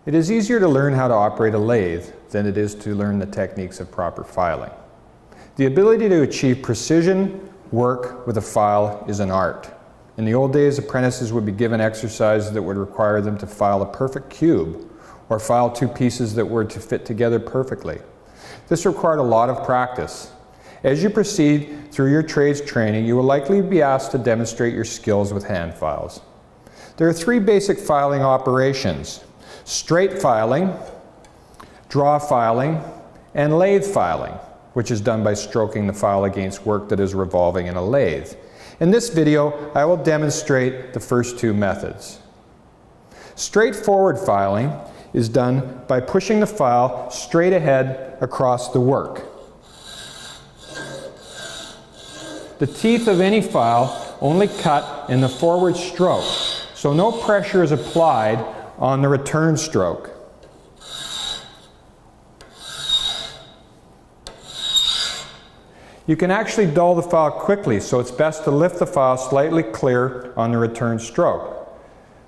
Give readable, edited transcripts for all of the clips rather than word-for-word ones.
It is easier to learn how to operate a lathe than it is to learn the techniques of proper filing. The ability to achieve precision work with a file is an art. In the old days, apprentices would be given exercises that would require them to file a perfect cube or file two pieces that were to fit together perfectly. This required a lot of practice. As you proceed through your trades training, you will likely be asked to demonstrate your skills with hand files. There are three basic filing operations: straight filing, draw filing, and lathe filing, which is done by stroking the file against work that is revolving in a lathe. In this video, I will demonstrate the first two methods. Straightforward filing is done by pushing the file straight ahead across the work. The teeth of any file only cut in the forward stroke, so no pressure is applied on the return stroke. You can actually dull the file quickly, so it's best to lift the file slightly clear on the return stroke.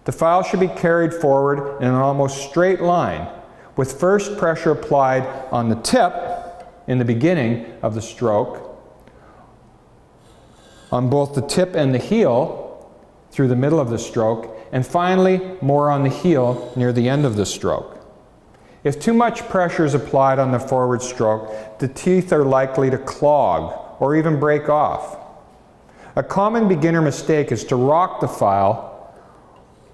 The file should be carried forward in an almost straight line, with first pressure applied on the tip in the beginning of the stroke, on both the tip and the heel through the middle of the stroke, and finally more on the heel near the end of the stroke. If too much pressure is applied on the forward stroke, the teeth are likely to clog or even break off. A common beginner mistake is to rock the file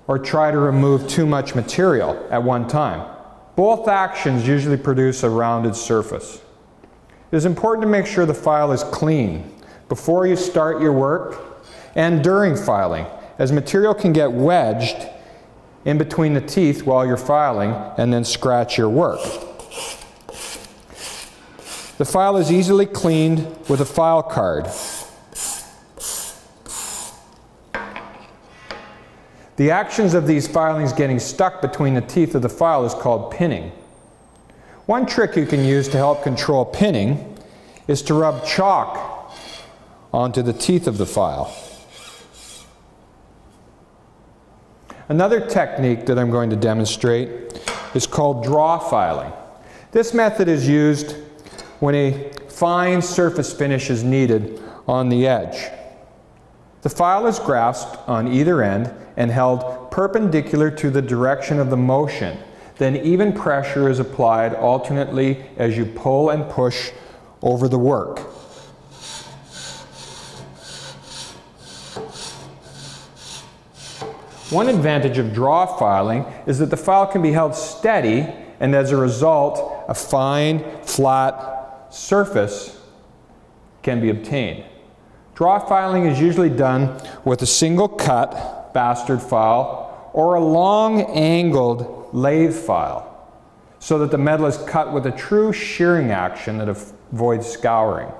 or try to remove too much material at one time. Both actions usually produce a rounded surface. It is important to make sure the file is clean before you start your work and during filing, as material can get wedged in between the teeth while you're filing and then scratch your work. The file is easily cleaned with a file card. The actions of these filings getting stuck between the teeth of the file is called pinning. One trick you can use to help control pinning is to rub chalk onto the teeth of the file. Another technique that I'm going to demonstrate is called draw filing. This method is used when a fine surface finish is needed on the edge. The file is grasped on either end and held perpendicular to the direction of the motion. Then even pressure is applied alternately as you pull and push over the work. One advantage of draw filing is that the file can be held steady, and as a result, a fine, flat surface can be obtained. Draw filing is usually done with a single cut bastard file or a long angled lathe file, so that the metal is cut with a true shearing action that avoids scouring.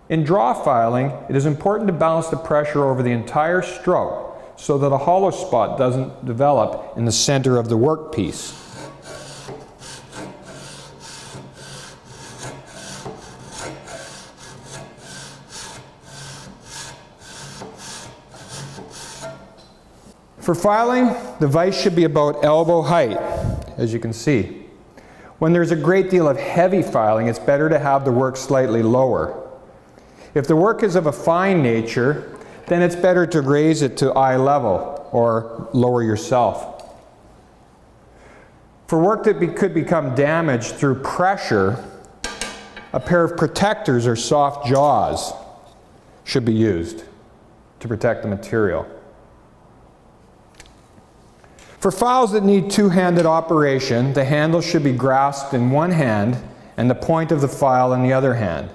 In draw filing, it is important to balance the pressure over the entire stroke, so that a hollow spot doesn't develop in the center of the workpiece. For filing, the vise should be about elbow height, as you can see. When there's a great deal of heavy filing, it's better to have the work slightly lower. If the work is of a fine nature, then it's better to raise it to eye level or lower yourself. For work that could become damaged through pressure, a pair of protectors or soft jaws should be used to protect the material. For files that need two-handed operation, the handle should be grasped in one hand and the point of the file in the other hand.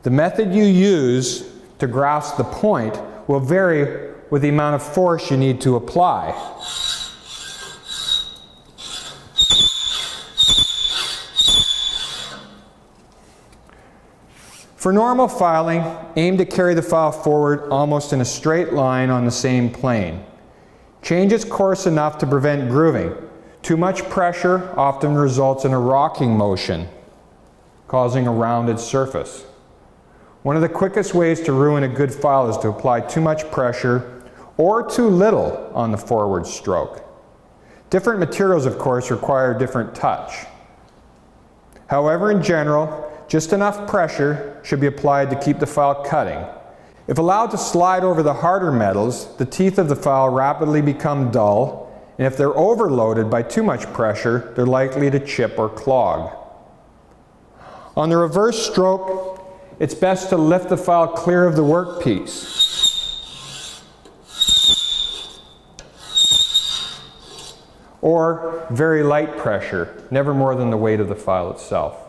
The method you use to grasp the point will vary with the amount of force you need to apply. For normal filing, aim to carry the file forward almost in a straight line on the same plane. Change its course enough to prevent grooving. Too much pressure often results in a rocking motion, causing a rounded surface. One of the quickest ways to ruin a good file is to apply too much pressure or too little on the forward stroke. Different materials, of course, require different touch. However, in general, just enough pressure should be applied to keep the file cutting. If allowed to slide over the harder metals, the teeth of the file rapidly become dull, and if they're overloaded by too much pressure, they're likely to chip or clog. On the reverse stroke, it's best to lift the file clear of the workpiece. Or very light pressure, never more than the weight of the file itself.